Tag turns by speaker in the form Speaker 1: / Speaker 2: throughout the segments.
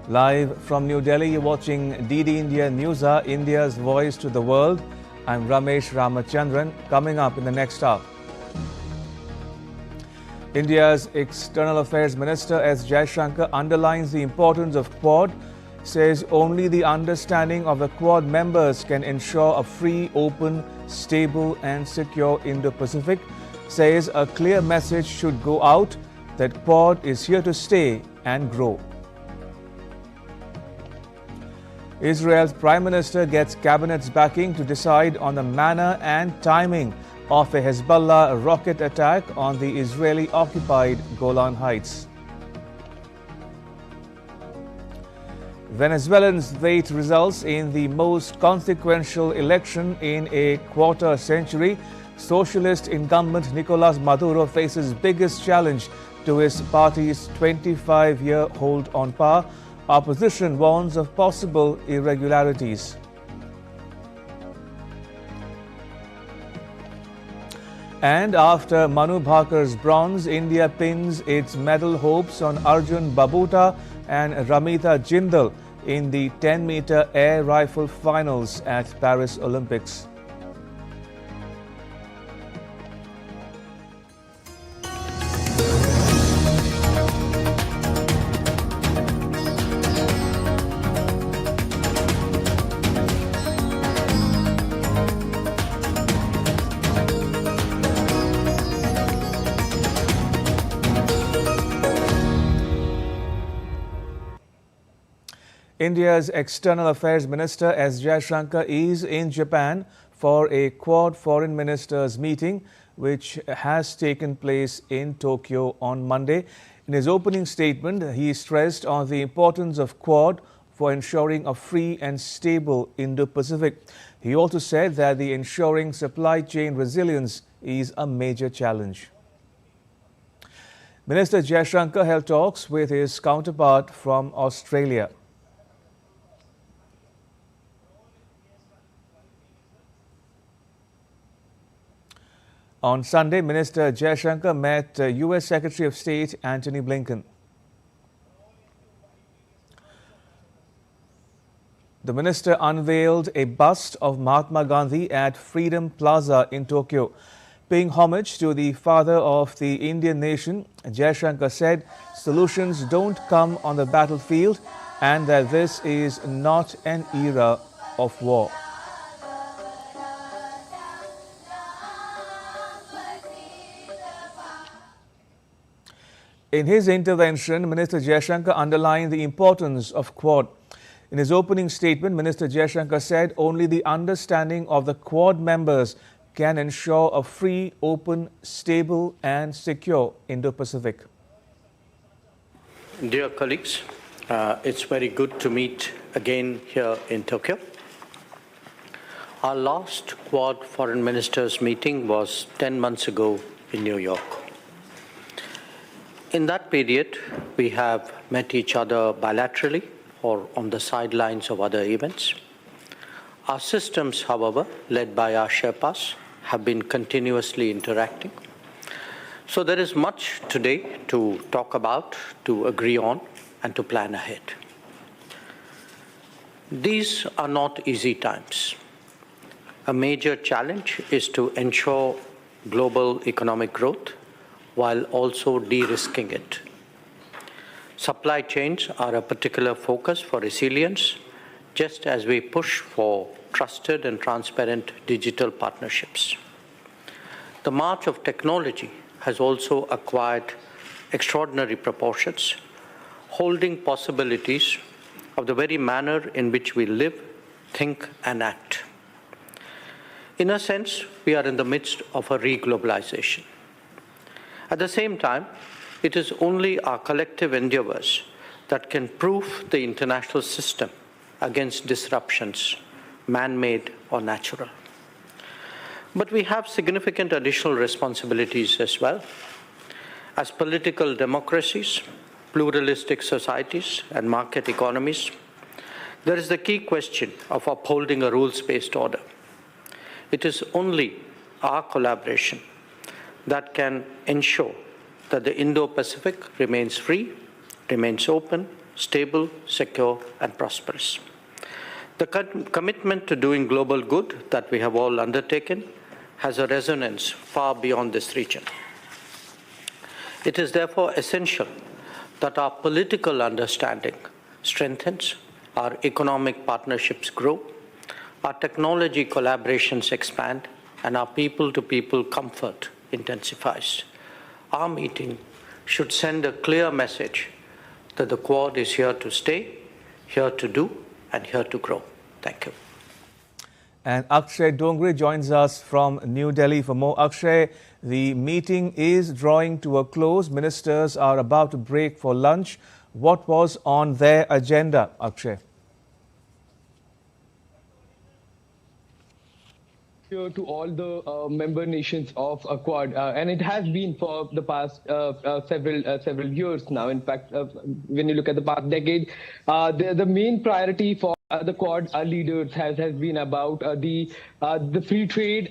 Speaker 1: Live from New Delhi, you're watching DD India News, India's voice to the world. I'm Ramesh Ramachandran. Coming up in the next hour, India's External Affairs Minister S. Jaishankar underlines the importance of Quad, says only the understanding of the Quad members can ensure a free, open, stable and secure Indo-Pacific, says a clear message should go out that Quad is here to stay and grow. Israel's Prime Minister gets Cabinet's backing to decide on the manner and timing of a Hezbollah rocket attack on the Israeli-occupied Golan Heights. Venezuelans wait results in the most consequential election in a quarter century. Socialist incumbent Nicolas Maduro faces biggest challenge to his party's 25-year hold on power. Opposition warns of possible irregularities. And after Manu Bhakar's bronze, India pins its medal hopes on Arjun Babuta and Ramita Jindal in the 10-meter air rifle finals at Paris Olympics. India's External Affairs Minister S. Jaishankar is in Japan for a Quad foreign ministers meeting which has taken place in Tokyo on Monday. In his opening statement, he stressed on the importance of Quad for ensuring a free and stable Indo-Pacific. He also said that the ensuring supply chain resilience is a major challenge. Minister Jaishankar held talks with his counterpart from Australia. On Sunday, Minister Jaishankar met U.S. Secretary of State Antony Blinken. The minister unveiled a bust of Mahatma Gandhi at Freedom Plaza in Tokyo. Paying homage to the father of the Indian nation, Jaishankar said solutions don't come on the battlefield and that this is not an era of war. In his intervention, Minister Jaishankar underlined the importance of Quad. In his opening statement, Minister Jaishankar said only the understanding of the Quad members can ensure a free, open, stable and secure Indo-Pacific.
Speaker 2: Dear colleagues, it's very good to meet again here in Tokyo. Our last Quad foreign ministers meeting was 10 months ago in New York. In that period, we have met each other bilaterally or on the sidelines of other events. Our systems, however, led by our Sherpas, have been continuously interacting. So there is much today to talk about, to agree on, and to plan ahead. These are not easy times. A major challenge is to ensure global economic growth while also de-risking it. Supply chains are a particular focus for resilience, just as we push for trusted and transparent digital partnerships. The march of technology has also acquired extraordinary proportions, holding possibilities of the very manner in which we live, think, and act. In a sense, we are in the midst of a re-globalization. At the same time, it is only our collective endeavors that can proof the international system against disruptions, man-made or natural. But we have significant additional responsibilities as well. As political democracies, pluralistic societies, and market economies, there is the key question of upholding a rules-based order. It is only our collaboration that can ensure that the Indo-Pacific remains free, remains open, stable, secure, and prosperous. The commitment to doing global good that we have all undertaken has a resonance far beyond this region. It is therefore essential that our political understanding strengthens, our economic partnerships grow, our technology collaborations expand, and our people-to-people comfort intensifies. Our meeting should send a clear message that the Quad is here to stay, here to do, and here to grow. Thank you.
Speaker 1: And Akshay Dongre joins us from New Delhi for more. Akshay, the meeting is drawing to a close. Ministers are about to break for lunch. What was on their agenda, Akshay?
Speaker 3: To all the member nations of Quad, and it has been for the past several years now. In fact, when you look at the past decade, the main priority for the Quad leaders has been about the free trade,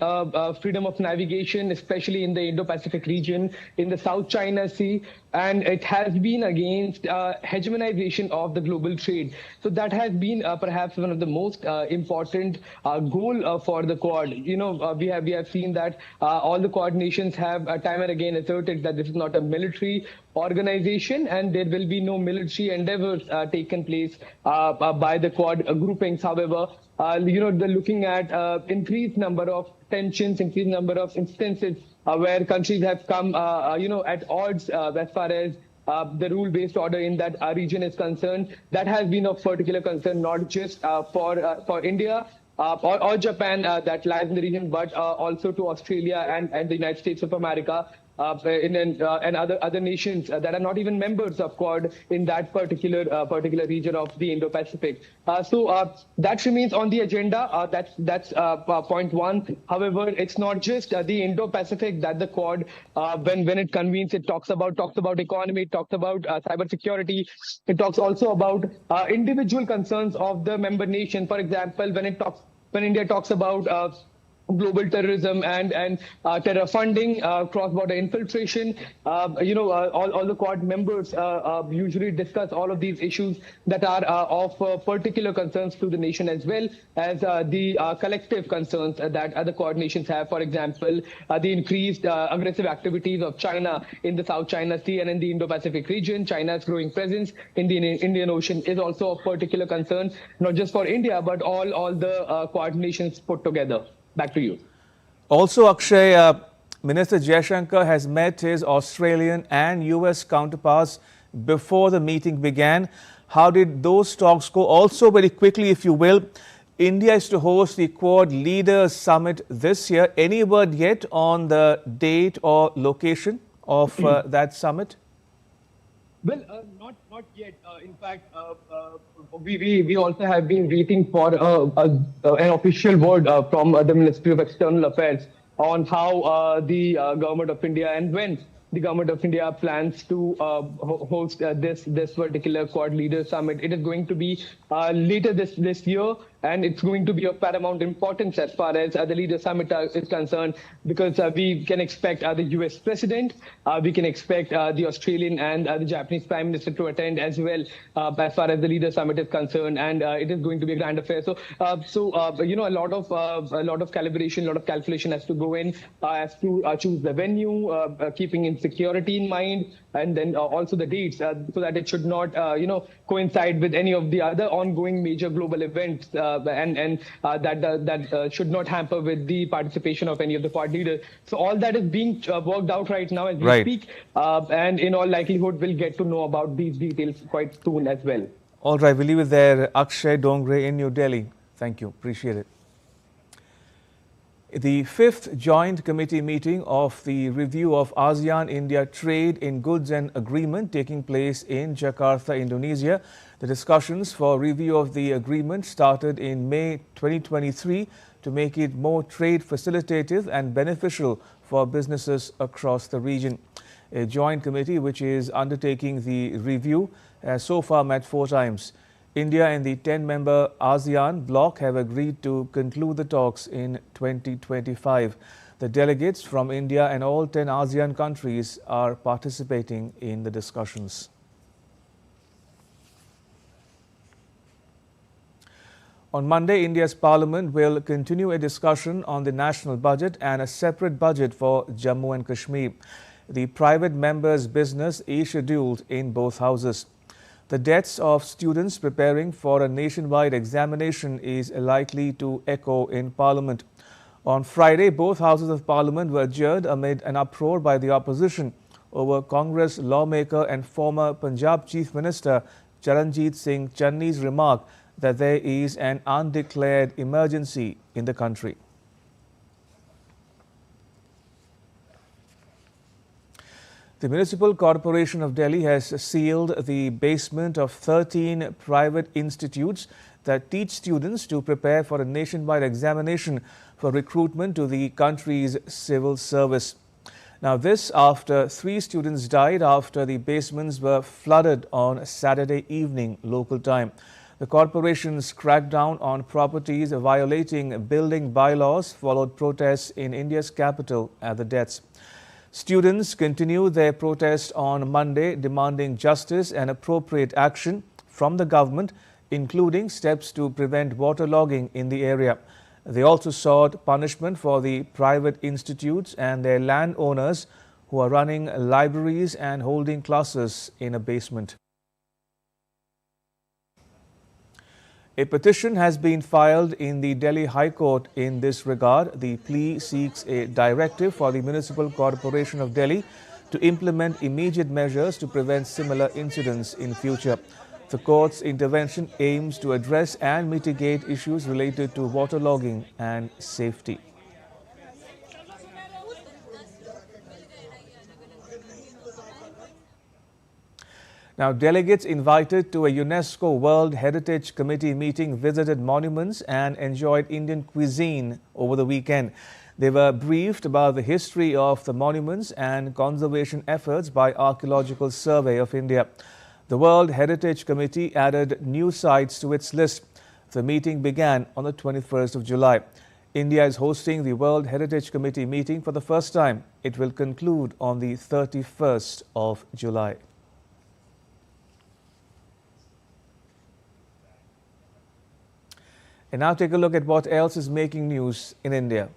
Speaker 3: freedom of navigation, especially in the Indo-Pacific region, in the South China Sea, and it has been against hegemonization of the global trade. So that has been perhaps one of the most important goal for the Quad. You know, we have seen that all the Quad nations have time and again asserted that this is not a military organization and there will be no military endeavors taken place by the Quad groupings. However, you know, they're looking at increased number of tensions, increased number of instances where countries have come, you know, at odds as far as the rule-based order in that region is concerned. That has been of particular concern, not just for India or Japan that lies in the region, but also to Australia and the United States of America. And other nations that are not even members of Quad in that particular region of the Indo-Pacific. So that remains on the agenda. That's point one. However, it's not just the Indo-Pacific that the Quad, when it convenes, it talks about economy, it talks about cybersecurity. It talks also about individual concerns of the member nation. For example, when India talks about global terrorism and terror funding, cross-border infiltration. You know, all the Quad members usually discuss all of these issues that are of particular concerns to the nation, as well as the collective concerns that other Quad nations have. For example, the increased aggressive activities of China in the South China Sea and in the Indo-Pacific region. China's growing presence in the Indian Ocean is also of particular concern, not just for India, but all the Quad nations put together. Back to you.
Speaker 1: Also, Akshay, Minister Jaishankar has met his Australian and US counterparts before the meeting began. How did those talks go? Also, very quickly, if you will, India is to host the Quad Leaders Summit this year. Any word yet on the date or location of that summit?
Speaker 3: Well, not yet. In fact, we also have been waiting for an official word from the Ministry of External Affairs on how the government of India and when the government of India plans to host this particular Quad Leaders Summit. It is going to be later this year, and it's going to be of paramount importance as far as the Leaders Summit is concerned, because we can expect the US President, we can expect the Australian and the Japanese Prime Minister to attend as well, as far as the Leaders Summit is concerned, and it is going to be a grand affair. So, you know, a lot of calibration, a lot of calculation has to go in as to choose the venue, keeping in security in mind, and then also the dates, so that it should not, you know, coincide with any of the other ongoing major global events, and that should not hamper with the participation of any of the Quad leaders. So all that is being worked out right now as we speak, and in all likelihood, we'll get to know about these details quite soon as well.
Speaker 1: All right, we'll leave it there. Akshay Dongre in New Delhi. Thank you. Appreciate it. The fifth joint committee meeting of the review of ASEAN-India trade in goods and agreement taking place in Jakarta, Indonesia. The discussions for review of the agreement started in May 2023 to make it more trade facilitative and beneficial for businesses across the region. A joint committee which is undertaking the review has so far met 4 times. India and the 10-member ASEAN bloc have agreed to conclude the talks in 2025. The delegates from India and all 10 ASEAN countries are participating in the discussions. On Monday, India's Parliament will continue a discussion on the national budget and a separate budget for Jammu and Kashmir. The private members' business is scheduled in both houses. The deaths of students preparing for a nationwide examination is likely to echo in Parliament. On Friday, both houses of Parliament were adjourned amid an uproar by the opposition over Congress lawmaker and former Punjab Chief Minister Charanjit Singh Channi's remark that there is an undeclared emergency in the country. The Municipal Corporation of Delhi has sealed the basement of 13 private institutes that teach students to prepare for a nationwide examination for recruitment to the country's civil service. Now, this after 3 students died after the basements were flooded on Saturday evening local time. The corporation's crackdown on properties violating building bylaws followed protests in India's capital at the deaths. Students continued their protest on Monday, demanding justice and appropriate action from the government, including steps to prevent waterlogging in the area. They also sought punishment for the private institutes and their landowners who are running libraries and holding classes in a basement. A petition has been filed in the Delhi High Court in this regard. The plea seeks a directive for the Municipal Corporation of Delhi to implement immediate measures to prevent similar incidents in future. The court's intervention aims to address and mitigate issues related to waterlogging and safety. Now, delegates invited to a UNESCO World Heritage Committee meeting visited monuments and enjoyed Indian cuisine over the weekend. They were briefed about the history of the monuments and conservation efforts by Archaeological Survey of India. The World Heritage Committee added new sites to its list. The meeting began on the 21st of July. India is hosting the World Heritage Committee meeting for the first time. It will conclude on the 31st of July. And now take a look at what else is making news in India.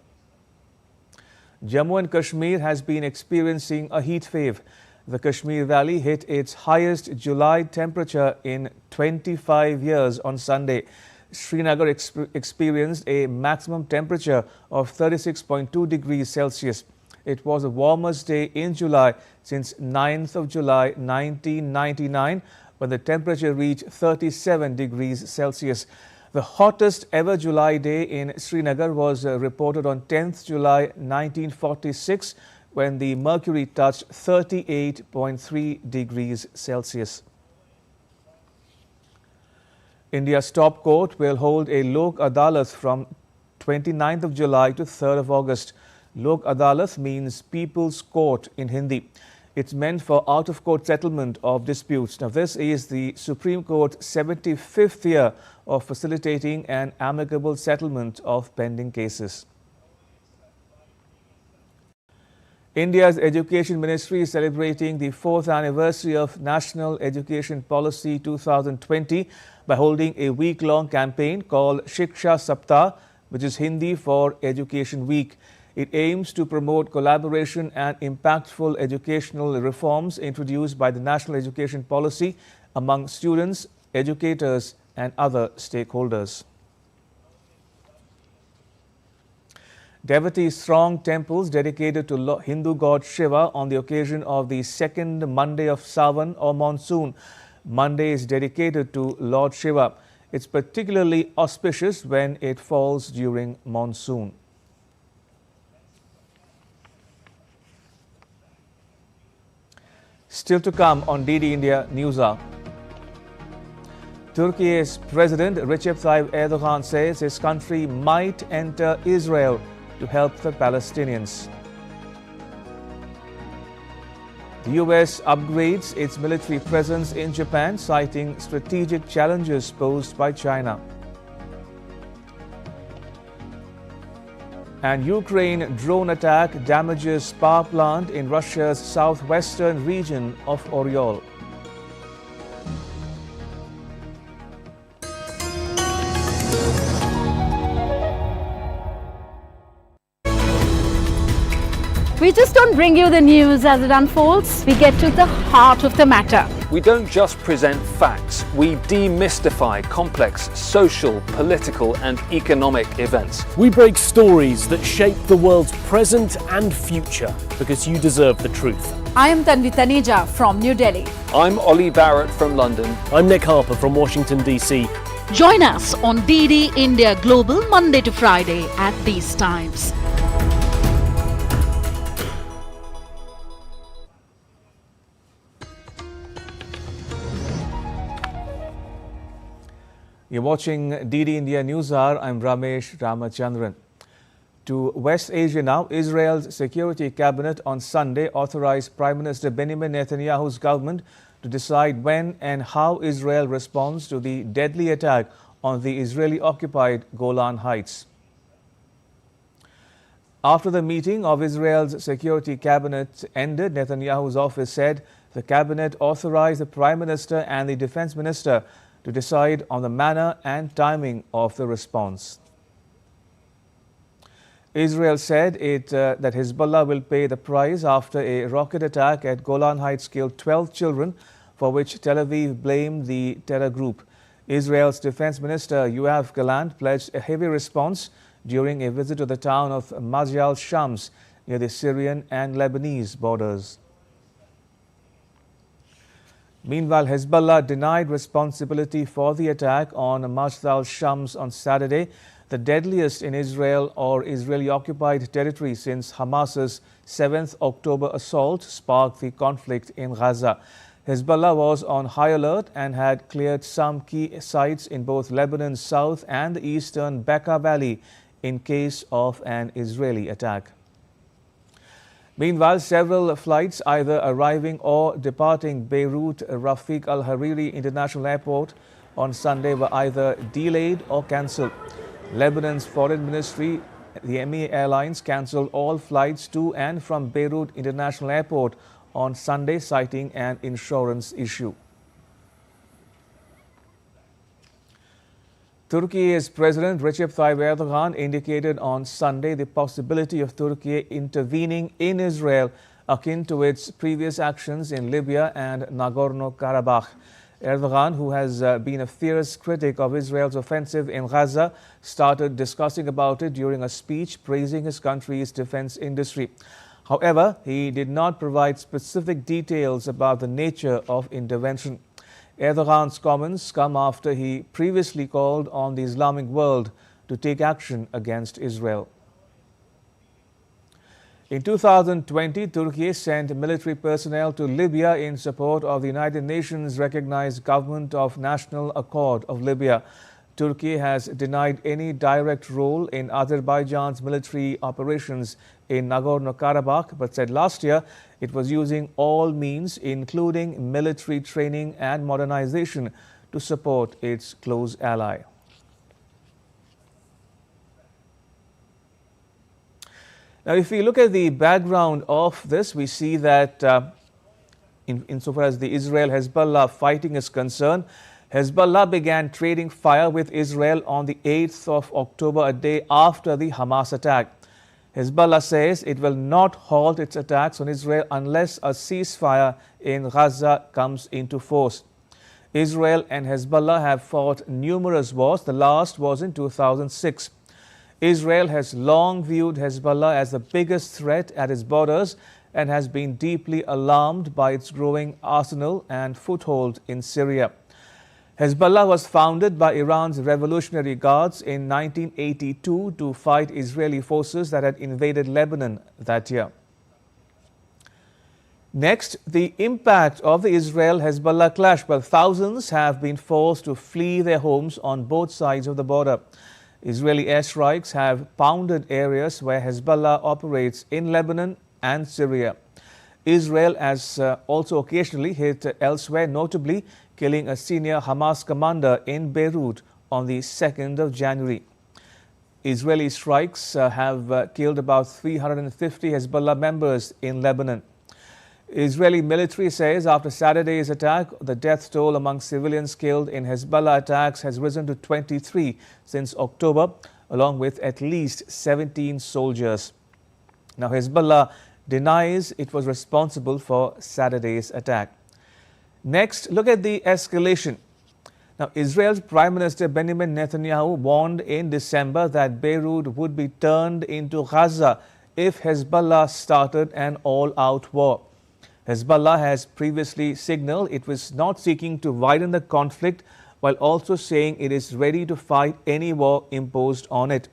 Speaker 1: Jammu and Kashmir has been experiencing a heat wave. The Kashmir Valley hit its highest July temperature in 25 years on Sunday. Srinagar experienced a maximum temperature of 36.2 degrees Celsius. It was the warmest day in July since 9th of July 1999, when the temperature reached 37 degrees Celsius. The hottest ever July day in Srinagar was reported on 10th July 1946, when the mercury touched 38.3 degrees Celsius. India's top court will hold a Lok Adalat from 29th of July to 3rd of August. Lok Adalat means People's Court in Hindi. It's meant for out-of-court settlement of disputes. Now, this is the Supreme Court's 75th year of facilitating an amicable settlement of pending cases. India's Education Ministry is celebrating the 4th anniversary of National Education Policy 2020 by holding a week-long campaign called Shiksha Saptah, which is Hindi for Education Week. It aims to promote collaboration and impactful educational reforms introduced by the National Education Policy among students, educators, and other stakeholders. Devotees thronged temples dedicated to Hindu god Shiva on the occasion of the second Monday of Sawan or monsoon. Monday is dedicated to Lord Shiva. It's particularly auspicious when it falls during monsoon. Still to come on DD India News Hour. Turkey's President Recep Tayyip Erdogan says his country might enter Israel to help the Palestinians. The US upgrades its military presence in Japan, citing strategic challenges posed by China. And Ukraine drone attack damages power plant in Russia's southwestern region of Oryol.
Speaker 4: We just don't bring you the news as it unfolds. We get to the heart of the matter.
Speaker 5: We don't just present facts, we demystify complex social, political and economic events.
Speaker 6: We break stories that shape the world's present and future because you deserve the truth.
Speaker 4: I am Tanvi Taneja from New Delhi.
Speaker 5: I'm Ollie Barrett from London.
Speaker 6: I'm Nick Harper from Washington, DC.
Speaker 7: Join us on DD India Global Monday to Friday at these times.
Speaker 1: You're watching DD India News Hour. I'm Ramesh Ramachandran. To West Asia now, Israel's Security Cabinet on Sunday authorized Prime Minister Benjamin Netanyahu's government to decide when and how Israel responds to the deadly attack on the Israeli-occupied Golan Heights. After the meeting of Israel's Security Cabinet ended, Netanyahu's office said the cabinet authorized the Prime Minister and the Defense Minister to decide on the manner and timing of the response. Israel said that Hezbollah will pay the price after a rocket attack at Golan Heights killed 12 children, for which Tel Aviv blamed the terror group. Israel's Defense Minister Yoav Gallant pledged a heavy response during a visit to the town of Mazyal Shams near the Syrian and Lebanese borders. Meanwhile, Hezbollah denied responsibility for the attack on Mazyal Shams on Saturday, the deadliest in Israel or Israeli-occupied territory since Hamas's 7th October assault sparked the conflict in Gaza. Hezbollah was on high alert and had cleared some key sites in both Lebanon's south and the eastern Bekaa Valley in case of an Israeli attack. Meanwhile, several flights either arriving or departing Beirut Rafiq al-Hariri International Airport on Sunday were either delayed or cancelled. Lebanon's Foreign Ministry, the Emir Airlines, cancelled all flights to and from Beirut International Airport on Sunday, citing an insurance issue. Turkey's President Recep Tayyip Erdogan indicated on Sunday the possibility of Turkey intervening in Israel akin to its previous actions in Libya and Nagorno-Karabakh. Erdogan, who has been a fierce critic of Israel's offensive in Gaza, started discussing about it during a speech praising his country's defense industry. However, he did not provide specific details about the nature of intervention. Erdogan's comments come after he previously called on the Islamic world to take action against Israel. In 2020, Turkey sent military personnel to Libya in support of the United Nations recognized Government of National Accord of Libya. Turkey has denied any direct role in Azerbaijan's military operations in Nagorno-Karabakh, but said last year it was using all means, including military training and modernization, to support its close ally. Now, if we look at the background of this, we see that insofar as the Israel-Hezbollah fighting is concerned, Hezbollah began trading fire with Israel on the 8th of October, a day after the Hamas attack. Hezbollah says it will not halt its attacks on Israel unless a ceasefire in Gaza comes into force. Israel and Hezbollah have fought numerous wars. The last was in 2006. Israel has long viewed Hezbollah as the biggest threat at its borders and has been deeply alarmed by its growing arsenal and foothold in Syria. Hezbollah was founded by Iran's Revolutionary Guards in 1982 to fight Israeli forces that had invaded Lebanon that year. Next, the impact of the Israel-Hezbollah clash. Well, thousands have been forced to flee their homes on both sides of the border. Israeli airstrikes have pounded areas where Hezbollah operates in Lebanon and Syria. Israel has also occasionally hit elsewhere, notably killing a senior Hamas commander in Beirut on the 2nd of January. Israeli strikes have killed about 350 Hezbollah members in Lebanon. Israeli military says after Saturday's attack, the death toll among civilians killed in Hezbollah attacks has risen to 23 since October, along with at least 17 soldiers. Now, Hezbollah denies it was responsible for Saturday's attack. Next, look at the escalation. Now, Israel's Prime Minister Benjamin Netanyahu warned in December that Beirut would be turned into Gaza if Hezbollah started an all-out war. Hezbollah has previously signaled it was not seeking to widen the conflict, while also saying it is ready to fight any war imposed on it.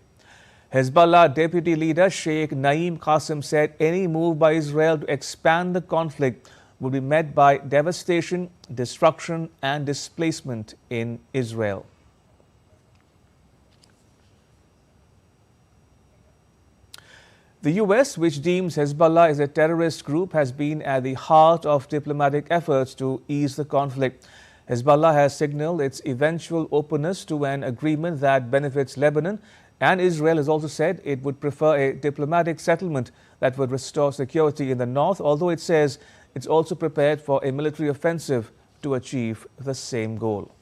Speaker 1: Hezbollah deputy leader Sheikh Naim Qassem said any move by Israel to expand the conflict would be met by devastation, destruction and displacement in Israel. The US, which deems Hezbollah as a terrorist group, has been at the heart of diplomatic efforts to ease the conflict. Hezbollah has signaled its eventual openness to an agreement that benefits Lebanon, and Israel has also said it would prefer a diplomatic settlement that would restore security in the north, although it says it's also prepared for a military offensive to achieve the same goal.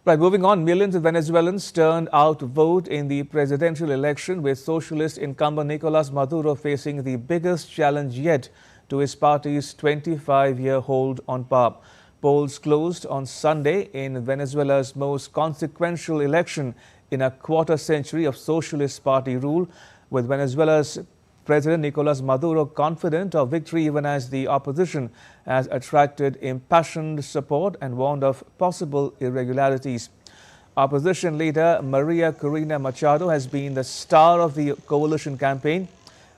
Speaker 1: Right, moving on, millions of Venezuelans turned out to vote in the presidential election, with socialist incumbent Nicolas Maduro facing the biggest challenge yet to his party's 25-year hold on power. Polls closed on Sunday in Venezuela's most consequential election in a quarter century of Socialist Party rule, with Venezuela's President Nicolas Maduro confident of victory even as the opposition has attracted impassioned support and warned of possible irregularities. Opposition leader Maria Corina Machado has been the star of the coalition campaign,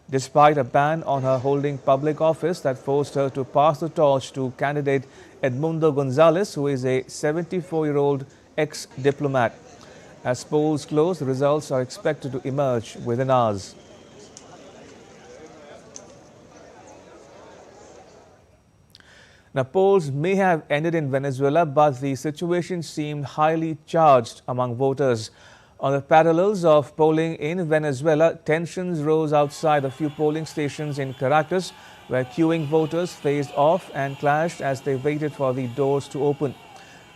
Speaker 1: despite a ban on her holding public office that forced her to pass the torch to candidate Edmundo Gonzalez, who is a 74-year-old ex-diplomat. As polls close, the results are expected to emerge within hours. Now, polls may have ended in Venezuela, but the situation seemed highly charged among voters. On the parallels of polling in Venezuela, tensions rose outside a few polling stations in Caracas, where queuing voters faced off and clashed as they waited for the doors to open.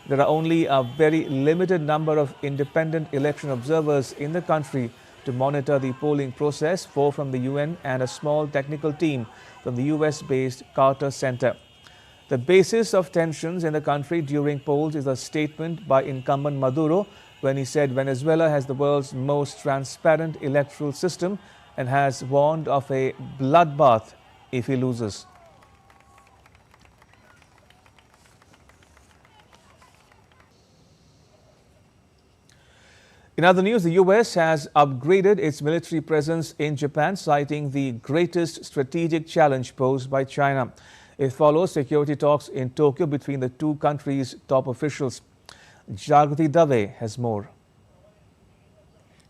Speaker 1: There are only a very limited number of independent election observers in the country to monitor the polling process, 4 from the UN and a small technical team from the US-based Carter Center. The basis of tensions in the country during polls is a statement by incumbent Maduro when he said Venezuela has the world's most transparent electoral system and has warned of a bloodbath if he loses. In other news, the US has upgraded its military presence in Japan, citing the greatest strategic challenge posed by China. It follows security talks in Tokyo between the two countries' top officials. Jagrati Dave has more.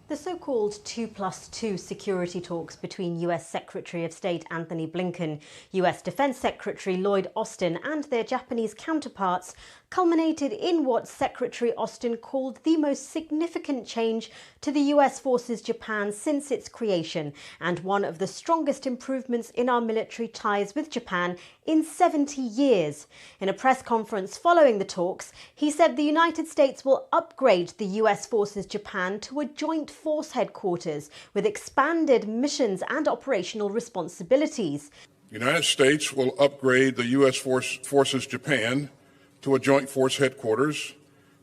Speaker 8: The so-called 2+2 security talks between US Secretary of State Antony Blinken, US Defense Secretary Lloyd Austin and their Japanese counterparts culminated in what Secretary Austin called the most significant change to the US forces Japan since its creation, and one of the strongest improvements in our military ties with Japan in 70 years. In a press conference following the talks, he said the United States will upgrade the US forces Japan to a joint force headquarters with expanded missions and operational responsibilities.
Speaker 9: The United States will upgrade the U.S. forces Japan to a joint force headquarters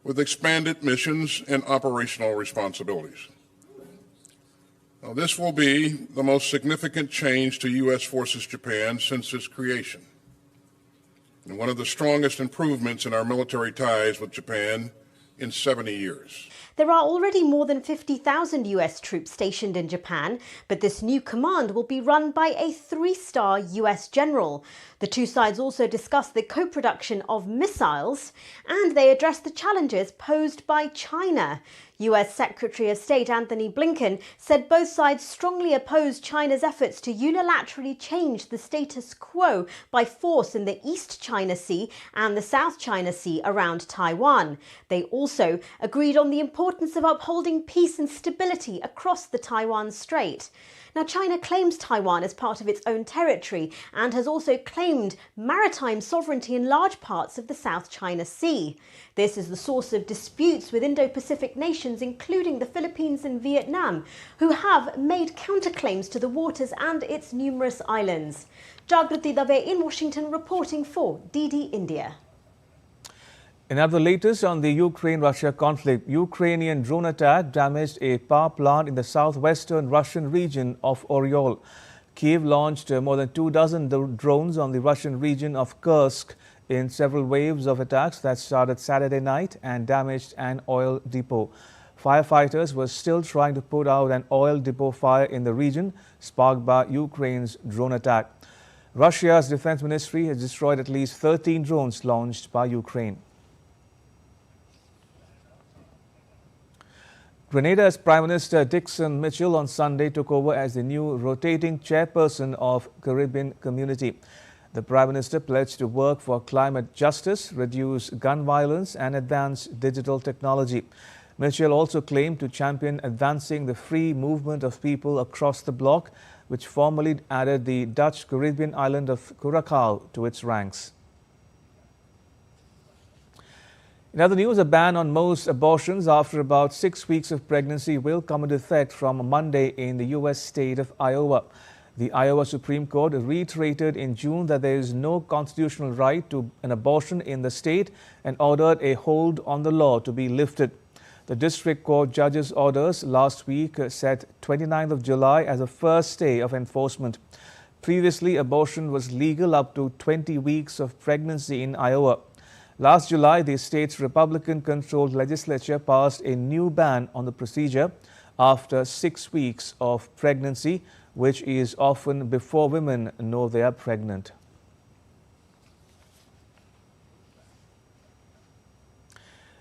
Speaker 9: with expanded missions and operational responsibilities. Now, this will be the most significant change to U.S. forces Japan since its creation, and one of the strongest improvements in our military ties with Japan in 70 years.
Speaker 8: There are already more than 50,000 US troops stationed in Japan, but this new command will be run by a 3-star US general. The two sides also discussed the co-production of missiles, and they addressed the challenges posed by China. US Secretary of State Antony Blinken said both sides strongly oppose China's efforts to unilaterally change the status quo by force in the East China Sea and the South China Sea around Taiwan. They also agreed on the importance of upholding peace and stability across the Taiwan Strait. Now, China claims Taiwan as part of its own territory and has also claimed maritime sovereignty in large parts of the South China Sea. This is the source of disputes with Indo-Pacific nations, including the Philippines and Vietnam, who have made counterclaims to the waters and its numerous islands. Jagrati Dave in Washington reporting for DD India.
Speaker 1: In other latest on the Ukraine-Russia conflict, Ukrainian drone attack damaged a power plant in the southwestern Russian region of Oryol. Kiev launched more than 24 drones on the Russian region of Kursk in several waves of attacks that started Saturday night and damaged an oil depot. Firefighters were still trying to put out an oil depot fire in the region sparked by Ukraine's drone attack. Russia's defense ministry has destroyed at least 13 drones launched by Ukraine. Grenada's Prime Minister Dixon Mitchell on Sunday took over as the new rotating chairperson of Caribbean Community. The Prime Minister pledged to work for climate justice, reduce gun violence and advance digital technology. Mitchell also claimed to champion advancing the free movement of people across the bloc, which formally added the Dutch Caribbean island of Curaçao to its ranks. In other news, a ban on most abortions after about 6 weeks of pregnancy will come into effect from Monday in the U.S. state of Iowa. The Iowa Supreme Court reiterated in June that there is no constitutional right to an abortion in the state and ordered a hold on the law to be lifted. The district court judge's orders last week set 29th of July as a first day of enforcement. Previously, abortion was legal up to 20 weeks of pregnancy in Iowa. Last July, the state's Republican-controlled legislature passed a new ban on the procedure after 6 weeks of pregnancy, which is often before women know they are pregnant.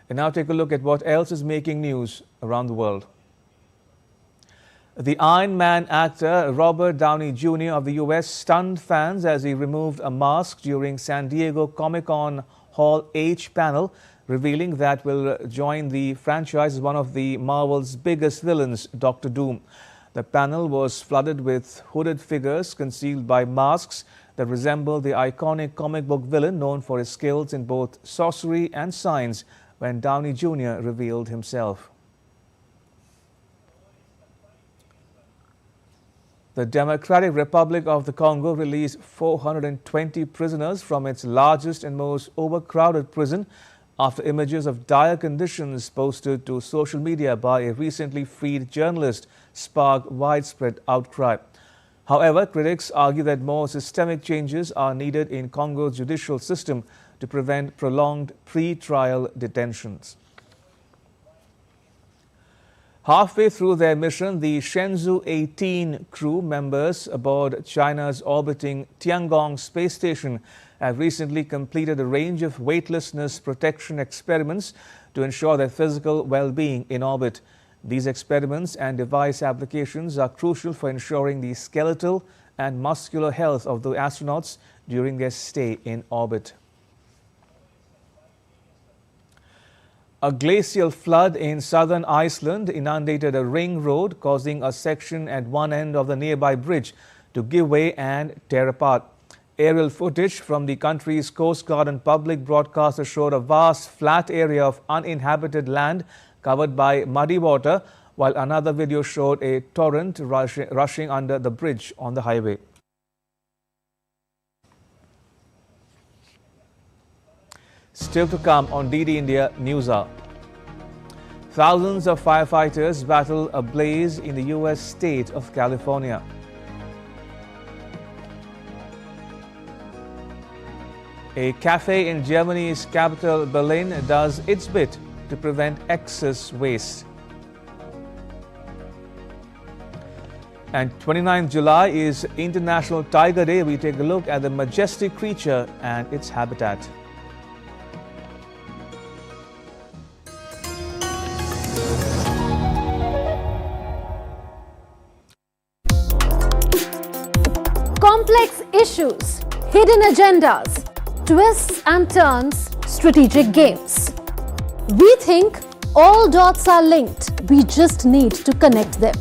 Speaker 1: And now take a look at what else is making news around the world. The Iron Man actor Robert Downey Jr. of the US stunned fans as he removed a mask during San Diego Comic-Con Hall H panel, revealing that will join the franchise as one of the Marvel's biggest villains, Dr. Doom. The panel was flooded with hooded figures concealed by masks that resemble the iconic comic book villain known for his skills in both sorcery and science when Downey Jr. revealed himself. The Democratic Republic of the Congo released 420 prisoners from its largest and most overcrowded prison after images of dire conditions posted to social media by a recently freed journalist sparked widespread outcry. However, critics argue that more systemic changes are needed in Congo's judicial system to prevent prolonged pre-trial detentions. Halfway through their mission, the Shenzhou 18 crew members aboard China's orbiting Tiangong space station have recently completed a range of weightlessness protection experiments to ensure their physical well-being in orbit. These experiments and device applications are crucial for ensuring the skeletal and muscular health of the astronauts during their stay in orbit. A glacial flood in southern Iceland inundated a ring road, causing a section at one end of the nearby bridge to give way and tear apart. Aerial footage from the country's Coast Guard and public broadcaster showed a vast flat area of uninhabited land covered by muddy water, while another video showed a torrent rushing under the bridge on the highway. Still to come on DD India News Hour. Thousands of firefighters battle a blaze in the US state of California. A cafe in Germany's capital Berlin does its bit to prevent excess waste. And 29th July is International Tiger Day. We take a look at the majestic creature and its habitat.
Speaker 4: Complex issues, hidden agendas, twists and turns, strategic games. We think all dots are linked. We just need to connect them.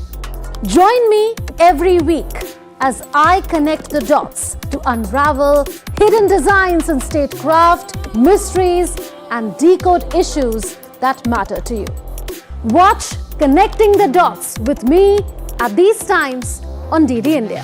Speaker 4: Join me every week as I connect the dots to unravel hidden designs in statecraft, mysteries, and decode issues that matter to you. Watch Connecting the Dots with me at these times on DD India.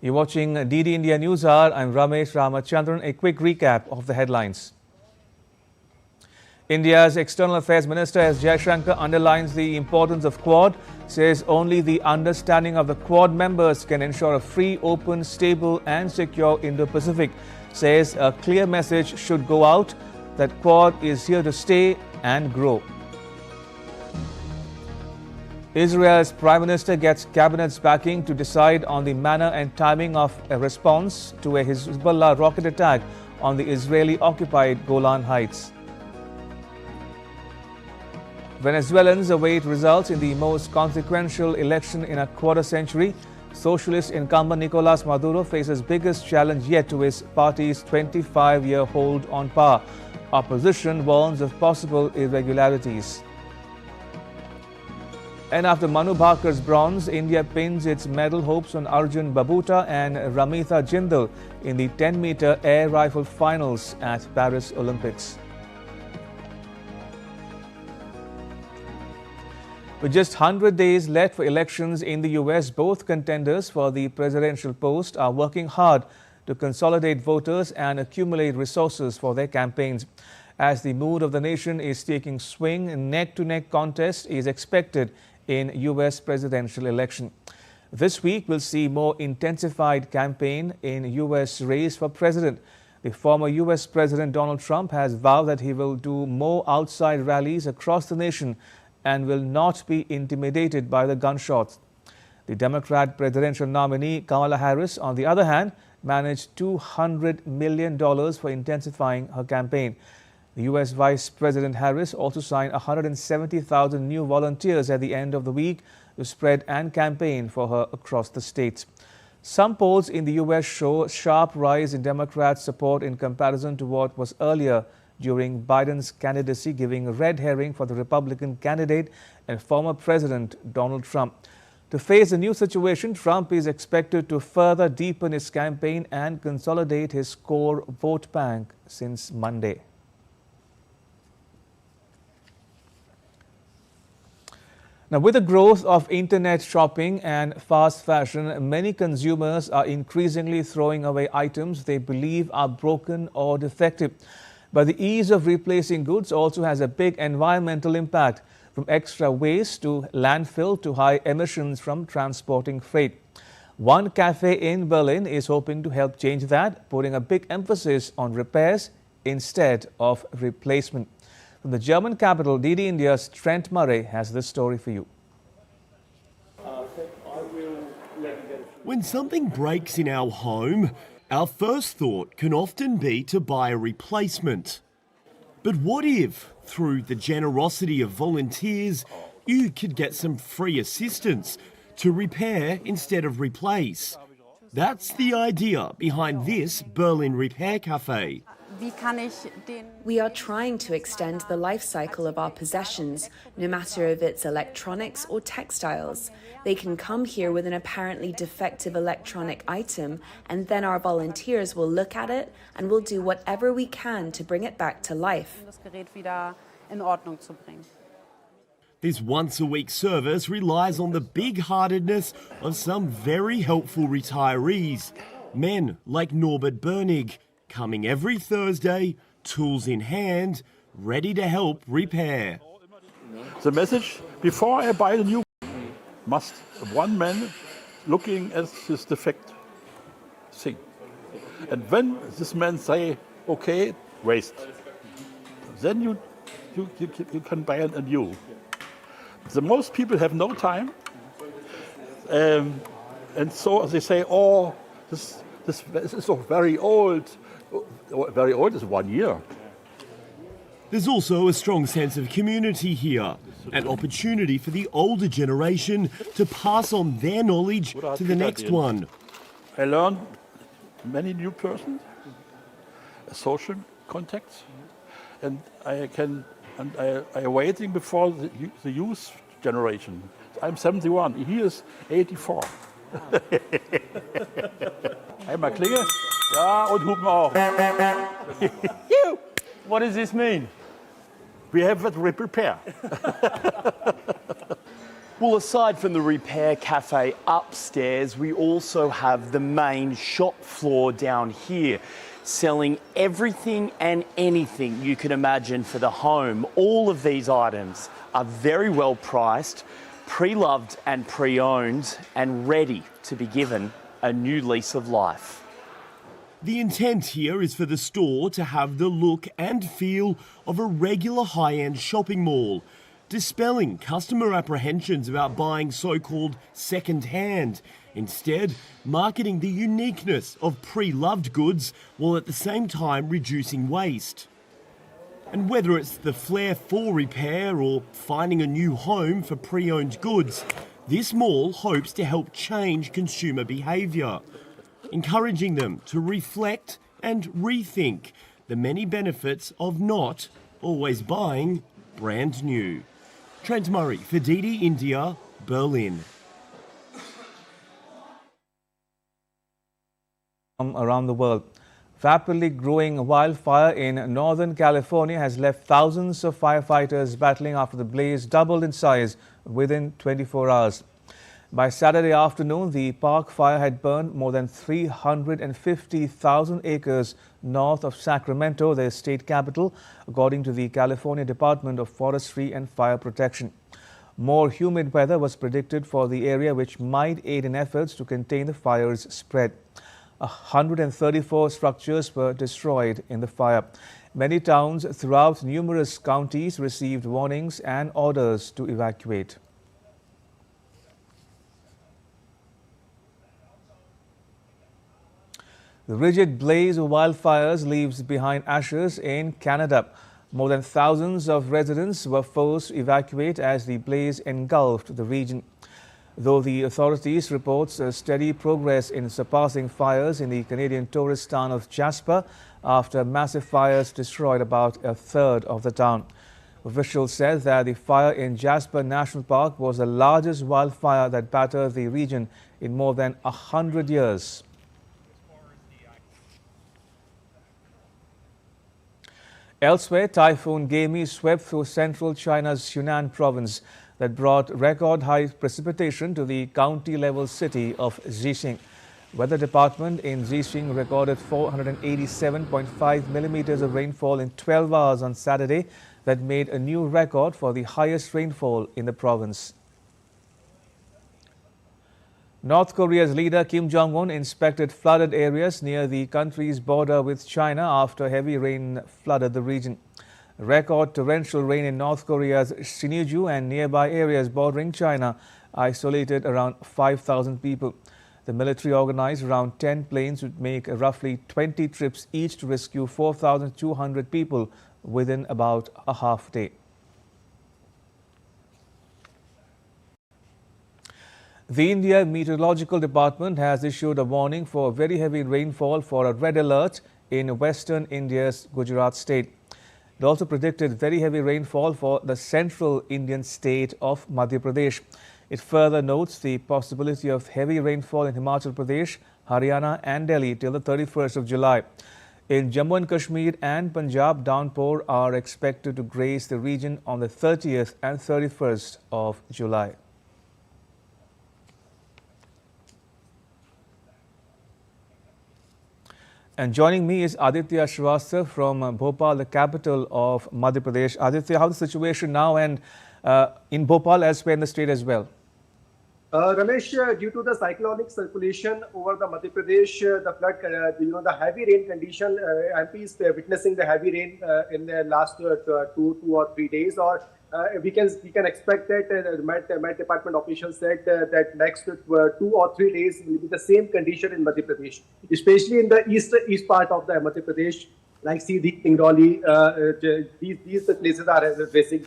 Speaker 1: You're watching DD India News Hour. I'm Ramesh Ramachandran. A quick recap of the headlines. India's External Affairs Minister S. Jaishankar underlines the importance of Quad, says only the understanding of the Quad members can ensure a free, open, stable and secure Indo-Pacific. Says a clear message should go out that Quad is here to stay and grow. Israel's Prime Minister gets Cabinet's backing to decide on the manner and timing of a response to a Hezbollah rocket attack on the Israeli-occupied Golan Heights. Venezuelans await results in the most consequential election in a quarter century. Socialist incumbent Nicolas Maduro faces biggest challenge yet to his party's 25-year hold on power. Opposition warns of possible irregularities. And after Manu Bhakar's bronze, India pins its medal hopes on Arjun Babuta and Ramitha Jindal in the 10-meter air rifle finals at Paris Olympics. With just 100 days left for elections in the US, both contenders for the presidential post are working hard to consolidate voters and accumulate resources for their campaigns. As the mood of the nation is taking swing, a neck-to-neck contest is expected in US presidential election. This week will see more intensified campaign in US race for president. The former US President Donald Trump has vowed that he will do more outside rallies across the nation and will not be intimidated by the gunshots. The Democrat presidential nominee Kamala Harris, on the other hand, managed $200 million for intensifying her campaign. The U.S. Vice President Harris also signed 170,000 new volunteers at the end of the week to spread and campaign for her across the states. Some polls in the U.S. show a sharp rise in Democrat support in comparison to what was earlier during Biden's candidacy, giving a red herring for the Republican candidate and former President Donald Trump. To face the new situation, Trump is expected to further deepen his campaign and consolidate his core vote bank since Monday. Now, with the growth of internet shopping and fast fashion, many consumers are increasingly throwing away items they believe are broken or defective. But the ease of replacing goods also has a big environmental impact, from extra waste to landfill to high emissions from transporting freight. One cafe in Berlin is hoping to help change that, putting a big emphasis on repairs instead of replacement. From the German capital, DD India's Trent Murray has this story for you.
Speaker 6: When something breaks in our home, our first thought can often be to buy a replacement. But what if, through the generosity of volunteers, you could get some free assistance to repair instead of replace? That's the idea behind this Berlin Repair Cafe.
Speaker 10: We are trying to extend the life cycle of our possessions, no matter if it's electronics or textiles. They can come here with an apparently defective electronic item, and then our volunteers will look at it and will do whatever we can to bring it back to life.
Speaker 6: This once-a-week service relies on the big-heartedness of some very helpful retirees, men like Norbert Bernig, coming every Thursday, tools in hand, ready to help repair.
Speaker 11: The message, before I buy the new, must one man looking at this defect thing. And when this man say, okay, waste, then you can buy a new. The most people have no time, and so they say, oh, this is so very old. Very old is 1 year.
Speaker 6: There's also a strong sense of community here, an opportunity for the older generation to pass on their knowledge to the next one.
Speaker 11: I learned many new persons, social contacts, and I am waiting before the youth generation. I'm 71. He is 84. Einmal Klinge. Ja, und Hupen auch.
Speaker 12: What does this mean?
Speaker 11: We have that repair.
Speaker 12: Well, aside from the repair cafe upstairs, we also have the main shop floor down here, selling everything and anything you can imagine for the home. All of these items are very well priced, pre-loved and pre-owned, and ready to be given a new lease of life.
Speaker 6: The intent here is for the store to have the look and feel of a regular high-end shopping mall, dispelling customer apprehensions about buying so-called second-hand. Instead, marketing the uniqueness of pre-loved goods while at the same time reducing waste. And whether it's the flair for repair or finding a new home for pre-owned goods, this mall hopes to help change consumer behaviour, encouraging them to reflect and rethink the many benefits of not always buying brand new. Trent Murray for DD India, Berlin.
Speaker 1: Around the world. Rapidly growing wildfire in Northern California has left thousands of firefighters battling after the blaze doubled in size within 24 hours. By Saturday afternoon, the park fire had burned more than 350,000 acres north of Sacramento, the state capital, according to the California Department of Forestry and Fire Protection. More humid weather was predicted for the area, which might aid in efforts to contain the fire's spread. 134 structures were destroyed in the fire. Many towns throughout numerous counties received warnings and orders to evacuate. The rigid blaze of wildfires leaves behind ashes in Canada. More than thousands of residents were forced to evacuate as the blaze engulfed the region. Though the authorities report steady progress in surpassing fires in the Canadian tourist town of Jasper after massive fires destroyed about a third of the town. Officials said that the fire in Jasper National Park was the largest wildfire that battered the region in more than 100 years. Elsewhere, Typhoon Gemi swept through central China's Yunnan province that brought record-high precipitation to the county-level city of Xixing. Weather Department in Xixing recorded 487.5 millimeters of rainfall in 12 hours on Saturday that made a new record for the highest rainfall in the province. North Korea's leader Kim Jong-un inspected flooded areas near the country's border with China after heavy rain flooded the region. Record torrential rain in North Korea's Sinuiju and nearby areas bordering China isolated around 5,000 people. The military organized around 10 planes would make roughly 20 trips each to rescue 4,200 people within about a half day. The India Meteorological Department has issued a warning for very heavy rainfall for a red alert in western India's Gujarat state. It also predicted very heavy rainfall for the central Indian state of Madhya Pradesh. It further notes the possibility of heavy rainfall in Himachal Pradesh, Haryana and Delhi till the 31st of July. In Jammu and Kashmir and Punjab, downpour are expected to grace the region on the 30th and 31st of July. And joining me is Aditya Shrivastava from Bhopal, the capital of Madhya Pradesh. Aditya, how's the situation now and in Bhopal as well in the state as well?
Speaker 13: Ramesh, due to the cyclonic circulation over the Madhya Pradesh, the flood, the heavy rain condition, MP is witnessing the heavy rain in the last 2 or 3 days. Or we can expect that the Met Department officials said that next 2 or 3 days will be the same condition in Madhya Pradesh, especially in the east part of the Madhya Pradesh, like Sindhi, Tingoli. These places are facing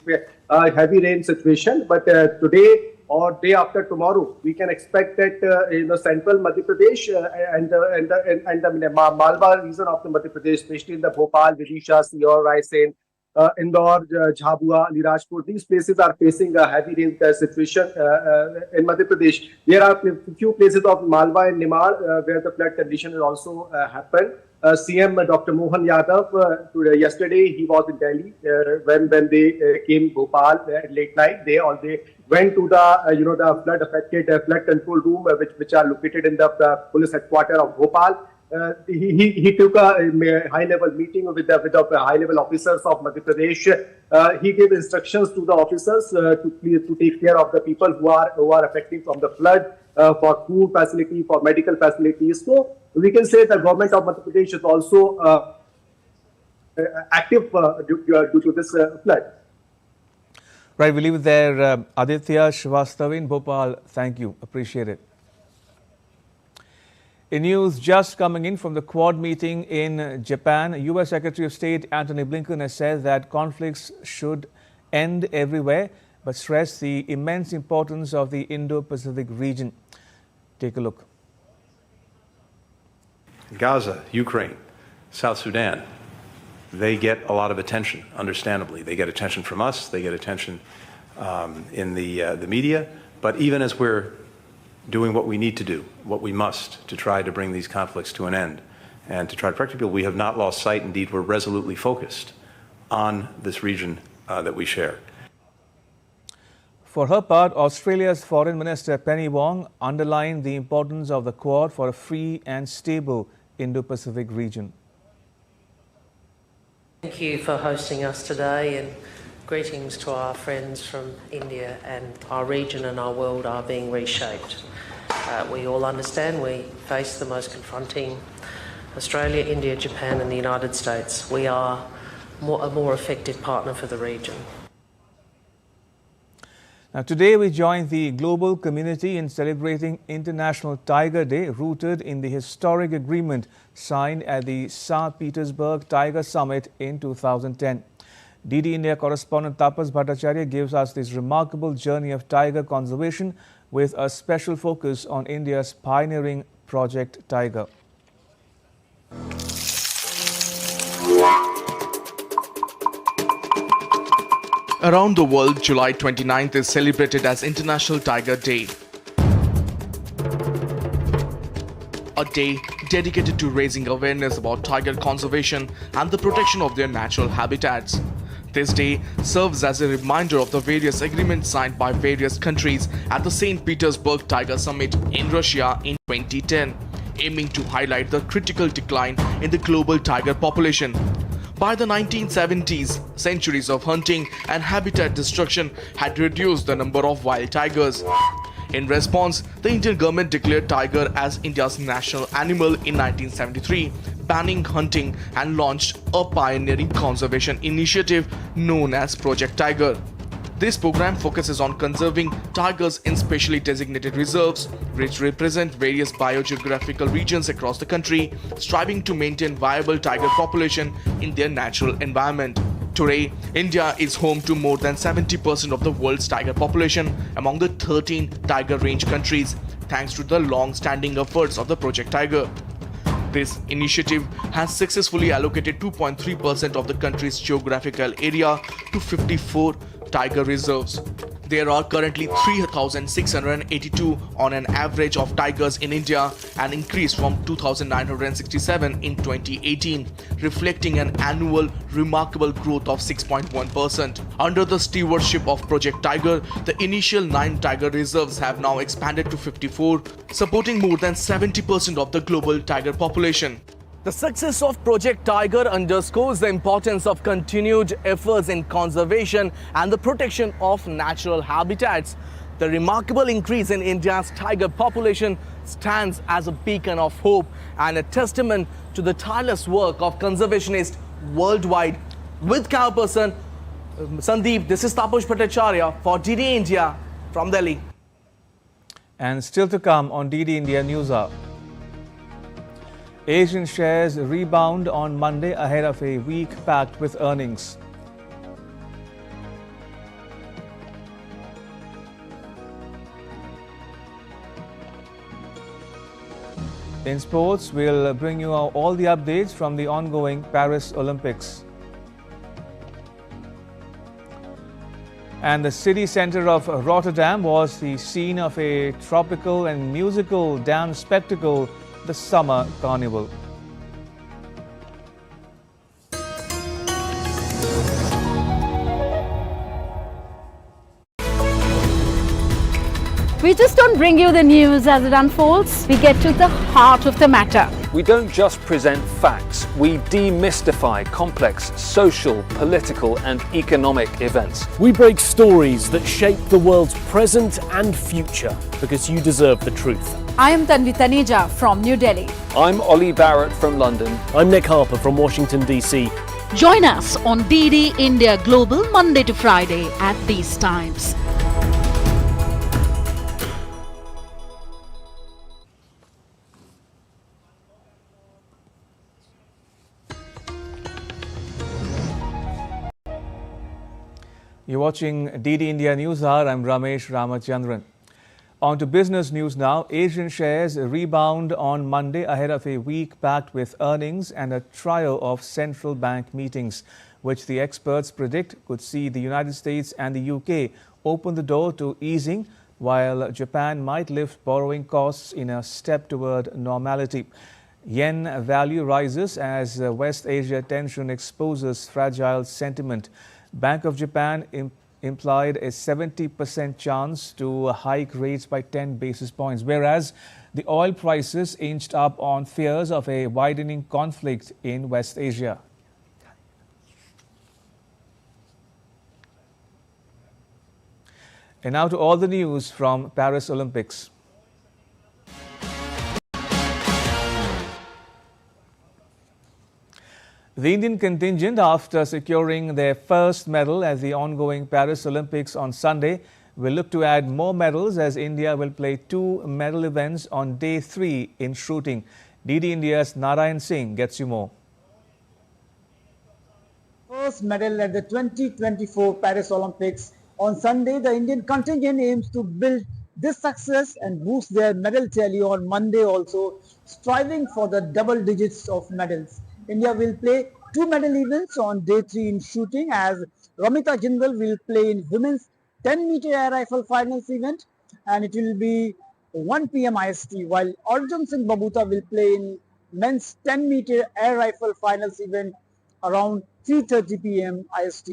Speaker 13: heavy rain situation. But today or day after tomorrow, we can expect that in the central Madhya Pradesh and the Malwa region of the Madhya Pradesh, especially in the Bhopal, Vidisha, Sior, Raisen, Indore, Jhabua, Alirajpur, these places are facing a heavy rain situation in Madhya Pradesh. There are a few places of Malwa and Nimar where the flood condition has also happened. CM Dr. Mohan Yadav, yesterday he was in Delhi when they came Bhopal at late night. They went to the the flood affected flood control room which are located in the police headquarters of Bhopal. He took a high level meeting with the high level officers of Madhya Pradesh. He gave instructions to the officers to take care of the people who are affected from the flood, for food facility, for medical facilities. So we can say the government of Madhya Pradesh is also active due to this flood.
Speaker 1: Right, we'll leave it there. Aditya Srivastav in Bhopal, thank you. Appreciate it. In news just coming in from the Quad meeting in Japan, U.S. Secretary of State Antony Blinken has said that conflicts should end everywhere, but stressed the immense importance of the Indo-Pacific region. Take a look.
Speaker 14: Gaza, Ukraine, South Sudan, they get a lot of attention, understandably. They get attention from us, they get attention in the media, but even as we're doing what we need to do, what we must to try to bring these conflicts to an end and to try to protect people, we have not lost sight. Indeed, we're resolutely focused on this region that we share.
Speaker 1: For her part, Australia's Foreign Minister Penny Wong underlined the importance of the Quad for a free and stable Indo-Pacific region.
Speaker 15: Thank you for hosting us today, and greetings to our friends from India. And our region and our world are being reshaped. We all understand we face the most confronting Australia, India, Japan and the United States. We are a more effective partner for the region.
Speaker 1: Now, today we join the global community in celebrating International Tiger Day, rooted in the historic agreement signed at the St. Petersburg Tiger Summit in 2010. DD India correspondent Tapas Bhattacharya gives us this remarkable journey of tiger conservation with a special focus on India's pioneering Project Tiger.
Speaker 16: Around the world, July 29th is celebrated as International Tiger Day. A day dedicated to raising awareness about tiger conservation and the protection of their natural habitats. This day serves as a reminder of the various agreements signed by various countries at the St. Petersburg Tiger Summit in Russia in 2010, aiming to highlight the critical decline in the global tiger population. By the 1970s, centuries of hunting and habitat destruction had reduced the number of wild tigers. In response, the Indian government declared tiger as India's national animal in 1973, banning hunting, and launched a pioneering conservation initiative known as Project Tiger. This program focuses on conserving tigers in specially designated reserves, which represent various biogeographical regions across the country, striving to maintain viable tiger population in their natural environment. Today, India is home to more than 70% of the world's tiger population among the 13 tiger range countries, thanks to the long-standing efforts of the Project Tiger. This initiative has successfully allocated 2.3% of the country's geographical area to 54 tiger reserves. There are currently 3,682 on an average of tigers in India, an increase from 2,967 in 2018, reflecting an annual remarkable growth of 6.1%. Under the stewardship of Project Tiger, the initial 9 tiger reserves have now expanded to 54, supporting more than 70% of the global tiger population.
Speaker 17: The success of Project Tiger underscores the importance of continued efforts in conservation and the protection of natural habitats. The remarkable increase in India's tiger population stands as a beacon of hope and a testament to the tireless work of conservationists worldwide. With camera person Sandeep, this is Tapas Bhattacharya for DD India from Delhi.
Speaker 1: And still to come on DD India News Hour. Asian shares rebound on Monday ahead of a week packed with earnings. In sports, we'll bring you all the updates from the ongoing Paris Olympics. And the city centre of Rotterdam was the scene of a tropical and musical dance spectacle, the Summer Carnival.
Speaker 18: We just don't bring you the news as it unfolds. We get to the heart of the matter.
Speaker 5: We don't just present facts, we demystify complex social, political and economic events.
Speaker 19: We break stories that shape the world's present and future because you deserve the truth.
Speaker 18: I am Tanvi Taneja from New Delhi.
Speaker 5: I'm Ollie Barrett from London.
Speaker 19: I'm Nick Harper from Washington, DC.
Speaker 7: Join us on DD India Global Monday to Friday at these times.
Speaker 1: You're watching DD India News Hour. I'm Ramesh Ramachandran. On to business news now. Asian shares rebound on Monday ahead of a week packed with earnings and a trio of central bank meetings, which the experts predict could see the United States and the UK open the door to easing, while Japan might lift borrowing costs in a step toward normality. Yen value rises as West Asia tension exposes fragile sentiment. Bank of Japan implied a 70% chance to hike rates by 10 basis points, whereas the oil prices inched up on fears of a widening conflict in West Asia. And now to all the news from Paris Olympics. The Indian contingent, after securing their first medal at the ongoing Paris Olympics on Sunday, will look to add more medals as India will play 2 medal events on day 3 in shooting. DD India's Narayan Singh gets you more.
Speaker 20: First medal at the 2024 Paris Olympics. On Sunday, the Indian contingent aims to build this success and boost their medal tally on Monday also, striving for the double digits of medals. India will play 2 medal events on day 3 in shooting, as Ramita Jindal will play in women's 10-meter air rifle finals event, and it will be 1 p.m. IST, while Arjun Singh Babuta will play in men's 10-meter air rifle finals event around 3:30 p.m. IST.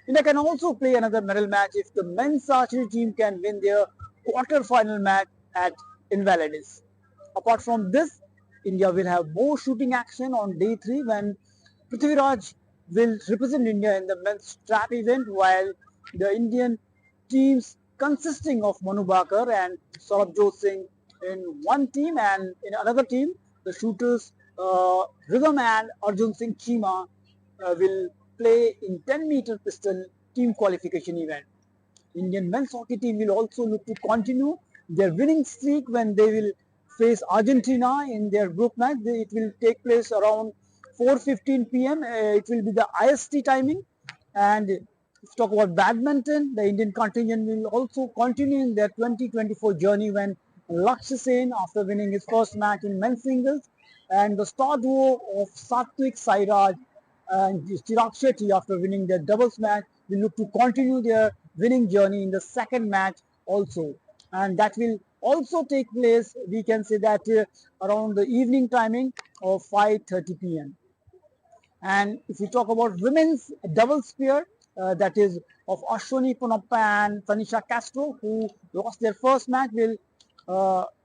Speaker 20: India can also play another medal match if the men's archery team can win their quarter-final match at Invalides. Apart from this, India will have more shooting action on day 3 when Prithviraj will represent India in the men's trap event, while the Indian teams consisting of Manu Bhaker and Saurabh Singh in one team, and in another team, the shooters Rhythm and Arjun Singh Chima will play in 10-meter pistol team qualification event. Indian men's hockey team will also look to continue their winning streak when they will face Argentina in their group match. It will take place around 4:15 p.m. It will be the IST timing. And if you talk about badminton, the Indian contingent will also continue in their 2024 journey when Lakshya Sen, after winning his first match in men's singles, and the star duo of Satwik Sairaj and Chirag Shetty, after winning their doubles match, will look to continue their winning journey in the second match also. And that will also take place, we can say that around the evening timing of 5:30 p.m. And if we talk about women's doubles pair, that is of Ashwini Ponappa and Tanisha Castro, who lost their first match, will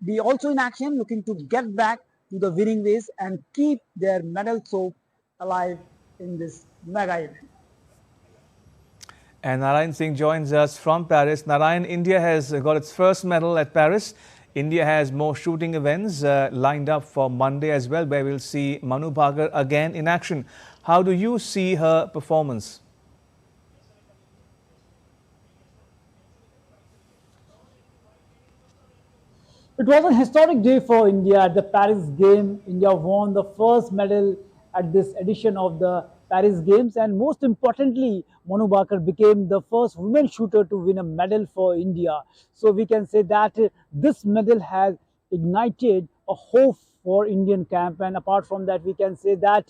Speaker 20: be also in action, looking to get back to the winning ways and keep their medal hope alive in this mega event.
Speaker 1: And Narayan Singh joins us from Paris. Narayan, India has got its first medal at Paris. India has more shooting events lined up for Monday as well, where we'll see Manu Bhaker again in action. How do you see her performance?
Speaker 20: It was a historic day for India at the Paris Games. India won the first medal at this edition of the Paris Games, and most importantly, Manu Bhaker became the first women shooter to win a medal for India. So we can say that this medal has ignited a hope for Indian camp. And apart from that, we can say that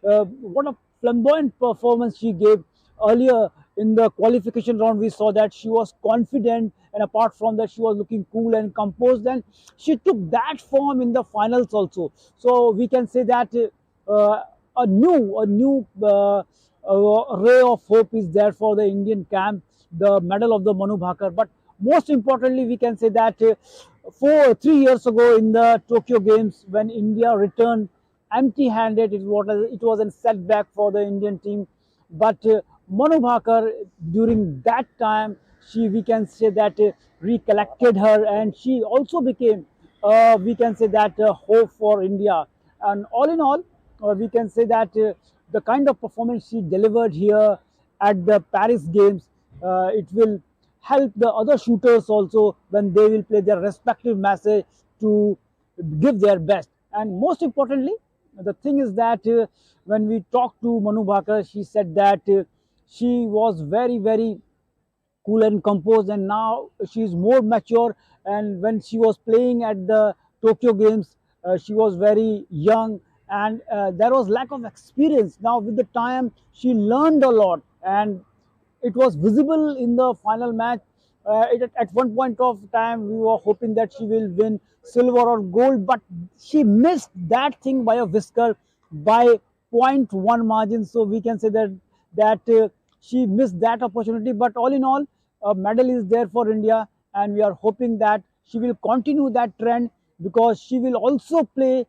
Speaker 20: what a flamboyant performance she gave earlier in the qualification round. We saw that she was confident, and apart from that, she was looking cool and composed, and she took that form in the finals also. So we can say that a new ray of hope is there for the Indian camp, the medal of the Manu Bhaker. But most importantly, we can say that 3 years ago in the Tokyo Games, when India returned empty-handed, it was a setback for the Indian team. But Manu Bhaker, during that time, we can say that recollected her, and she also became, we can say that hope for India. And all in all, we can say that the kind of performance she delivered here at the Paris Games, it will help the other shooters also when they will play their respective matches to give their best. And most importantly, the thing is that when we talked to Manu Bhaker, she said that she was very, very cool and composed, and now she is more mature. And when she was playing at the Tokyo Games, she was very young, and there was lack of experience. Now with the time, she learned a lot, and it was visible in the final match. At one point of time, we were hoping that she will win silver or gold, but she missed that thing by a whisker, by 0.1 margin. So we can say that she missed that opportunity. But all in all, a medal is there for India, and we are hoping that she will continue that trend, because she will also play.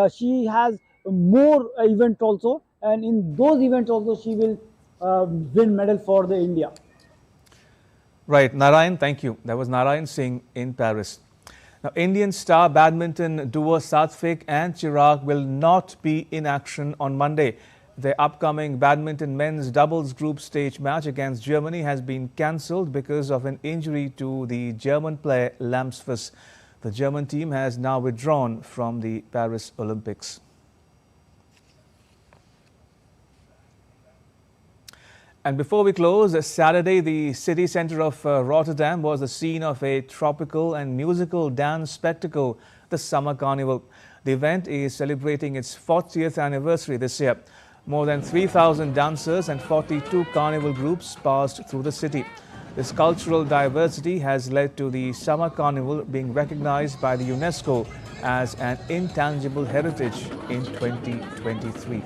Speaker 20: She has more events also, and in those events also she will win medal for the India.
Speaker 1: Right, Narayan, thank you. That was Narayan Singh in Paris. Now, Indian star badminton duo Satvik and Chirag will not be in action on Monday. Their upcoming badminton men's doubles group stage match against Germany has been cancelled because of an injury to the German player Lamsfuss. The German team has now withdrawn from the Paris Olympics. And before we close, Saturday, the city centre of Rotterdam was the scene of a tropical and musical dance spectacle, the Summer Carnival. The event is celebrating its 40th anniversary this year. More than 3,000 dancers and 42 carnival groups passed through the city. This cultural diversity has led to the Summer Carnival being recognized by the UNESCO as an intangible heritage in 2023.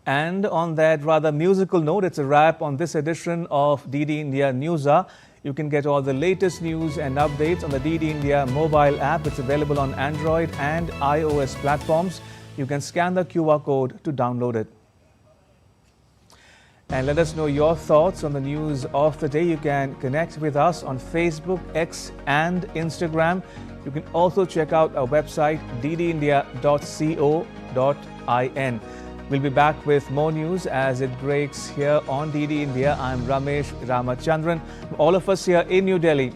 Speaker 1: And on that rather musical note, it's a wrap on this edition of DD India News Hour. You can get all the latest news and updates on the DD India mobile app. It's available on Android and iOS platforms. You can scan the QR code to download it. And let us know your thoughts on the news of the day. You can connect with us on Facebook, X and Instagram. You can also check out our website ddindia.co.in. We'll be back with more news as it breaks here on DD India. I'm Ramesh Ramachandran. All of us here in New Delhi.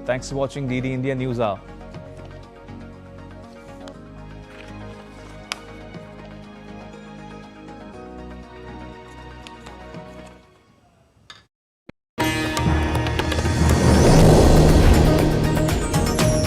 Speaker 1: Thanks for watching DD India News Hour.